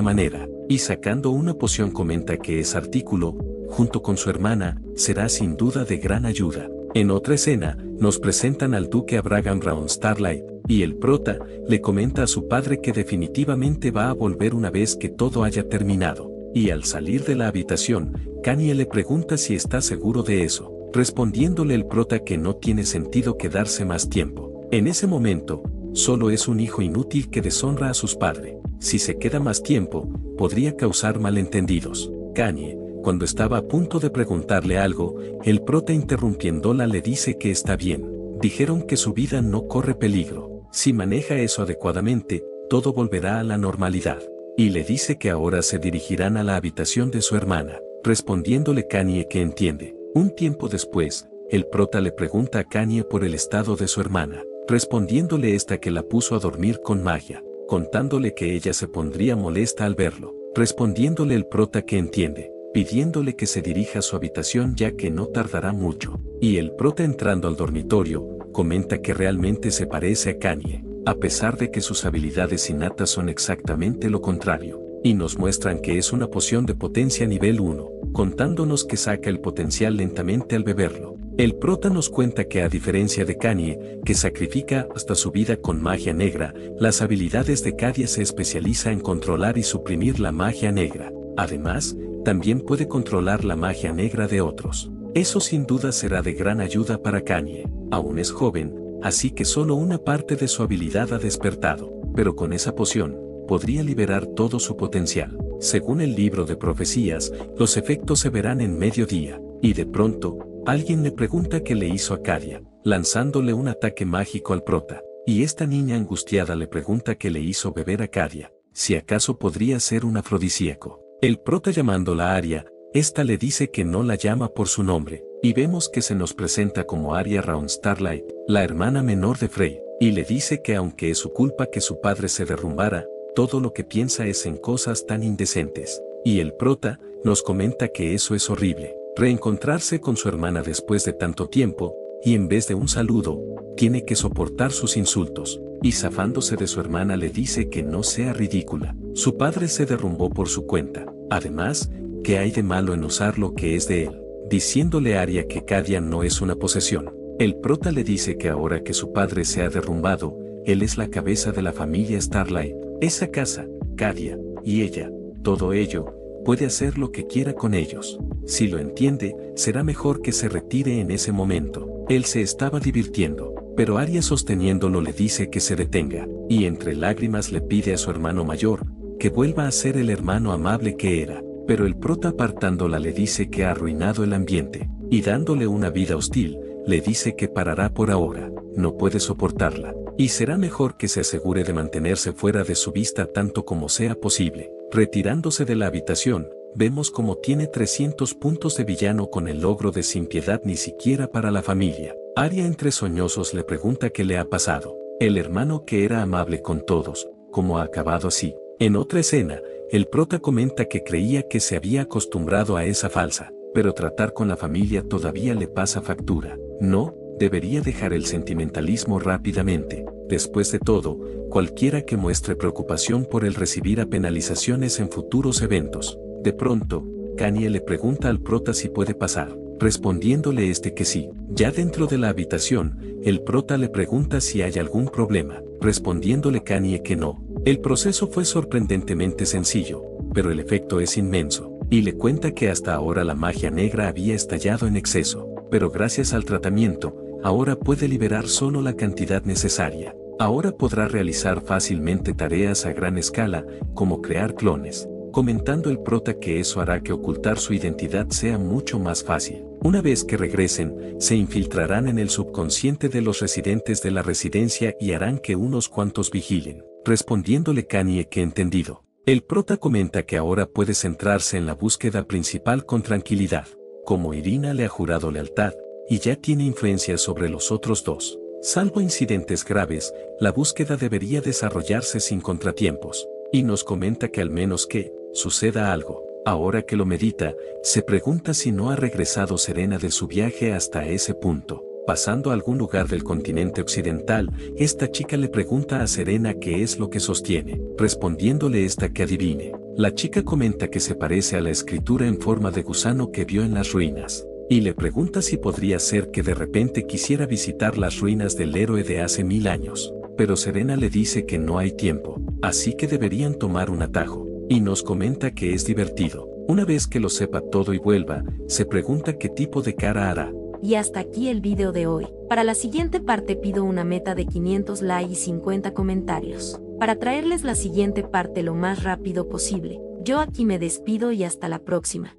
manera, y sacando una poción comenta que ese artículo, junto con su hermana, será sin duda de gran ayuda. En otra escena, nos presentan al duque Abraham Raon Starlight, y el prota le comenta a su padre que definitivamente va a volver una vez que todo haya terminado. Y al salir de la habitación, Kanye le pregunta si está seguro de eso, respondiéndole el prota que no tiene sentido quedarse más tiempo. En ese momento, solo es un hijo inútil que deshonra a sus padres. Si se queda más tiempo, podría causar malentendidos. Kanye, cuando estaba a punto de preguntarle algo, el prota interrumpiéndola le dice que está bien. Dijeron que su vida no corre peligro. Si maneja eso adecuadamente, todo volverá a la normalidad. Y le dice que ahora se dirigirán a la habitación de su hermana, respondiéndole Kanye que entiende. Un tiempo después, el prota le pregunta a Kanye por el estado de su hermana, respondiéndole esta que la puso a dormir con magia, contándole que ella se pondría molesta al verlo, respondiéndole el prota que entiende, pidiéndole que se dirija a su habitación ya que no tardará mucho. Y el prota, entrando al dormitorio, comenta que realmente se parece a Kanye, a pesar de que sus habilidades innatas son exactamente lo contrario, y nos muestran que es una poción de potencia nivel 1, contándonos que saca el potencial lentamente al beberlo. El prota nos cuenta que a diferencia de Kanye, que sacrifica hasta su vida con magia negra, las habilidades de Kanye se especializa en controlar y suprimir la magia negra. Además, también puede controlar la magia negra de otros. Eso sin duda será de gran ayuda para Kanye. Aún es joven, así que solo una parte de su habilidad ha despertado, pero con esa poción, podría liberar todo su potencial. Según el libro de profecías, los efectos se verán en mediodía, y de pronto, alguien le pregunta qué le hizo a Cadia, lanzándole un ataque mágico al prota, y esta niña angustiada le pregunta qué le hizo beber a Cadia, si acaso podría ser un afrodisíaco. El prota llamándola Arya, esta le dice que no la llama por su nombre, y vemos que se nos presenta como Arya Round Starlight, la hermana menor de Frey, y le dice que aunque es su culpa que su padre se derrumbara, todo lo que piensa es en cosas tan indecentes. Y el prota nos comenta que eso es horrible, reencontrarse con su hermana después de tanto tiempo, y en vez de un saludo, tiene que soportar sus insultos, y zafándose de su hermana le dice que no sea ridícula. Su padre se derrumbó por su cuenta. Además, ¿qué hay de malo en usar lo que es de él? Diciéndole a Arya que Cadia no es una posesión. El prota le dice que ahora que su padre se ha derrumbado, él es la cabeza de la familia Starlight. Esa casa, Cadia, y ella, todo ello, puede hacer lo que quiera con ellos. Si lo entiende, será mejor que se retire en ese momento. Él se estaba divirtiendo, pero Arya sosteniéndolo le dice que se detenga, y entre lágrimas le pide a su hermano mayor, que vuelva a ser el hermano amable que era. Pero el prota apartándola le dice que ha arruinado el ambiente, y dándole una vida hostil, le dice que parará por ahora, no puede soportarla, y será mejor que se asegure de mantenerse fuera de su vista tanto como sea posible. Retirándose de la habitación, vemos como tiene 300 puntos de villano con el logro de sin piedad ni siquiera para la familia. Arya entre soñosos le pregunta qué le ha pasado. El hermano que era amable con todos, ¿cómo ha acabado así? En otra escena, el prota comenta que creía que se había acostumbrado a esa falsa, pero tratar con la familia todavía le pasa factura. No, debería dejar el sentimentalismo rápidamente. Después de todo, cualquiera que muestre preocupación por el recibirá penalizaciones en futuros eventos. De pronto, Kanye le pregunta al prota si puede pasar, respondiéndole este que sí. Ya dentro de la habitación, el prota le pregunta si hay algún problema, respondiéndole Kanye que no. El proceso fue sorprendentemente sencillo, pero el efecto es inmenso, y le cuenta que hasta ahora la magia negra había estallado en exceso, pero gracias al tratamiento, ahora puede liberar solo la cantidad necesaria. Ahora podrá realizar fácilmente tareas a gran escala, como crear clones, comentando el prota que eso hará que ocultar su identidad sea mucho más fácil. Una vez que regresen, se infiltrarán en el subconsciente de los residentes de la residencia y harán que unos cuantos vigilen. Respondiéndole Kanye que entendido. El prota comenta que ahora puede centrarse en la búsqueda principal con tranquilidad, como Irina le ha jurado lealtad, y ya tiene influencia sobre los otros dos. Salvo incidentes graves, la búsqueda debería desarrollarse sin contratiempos, y nos comenta que al menos que suceda algo. Ahora que lo medita, se pregunta si no ha regresado Serena de su viaje hasta ese punto. Pasando a algún lugar del continente occidental, esta chica le pregunta a Serena qué es lo que sostiene, respondiéndole esta que adivine. La chica comenta que se parece a la escritura en forma de gusano que vio en las ruinas, y le pregunta si podría ser que de repente quisiera visitar las ruinas del héroe de hace 1000 años. Pero Serena le dice que no hay tiempo, así que deberían tomar un atajo, y nos comenta que es divertido. Una vez que lo sepa todo y vuelva, se pregunta qué tipo de cara hará. Y hasta aquí el video de hoy. Para la siguiente parte pido una meta de 500 likes y 50 comentarios, para traerles la siguiente parte lo más rápido posible. Yo aquí me despido y hasta la próxima.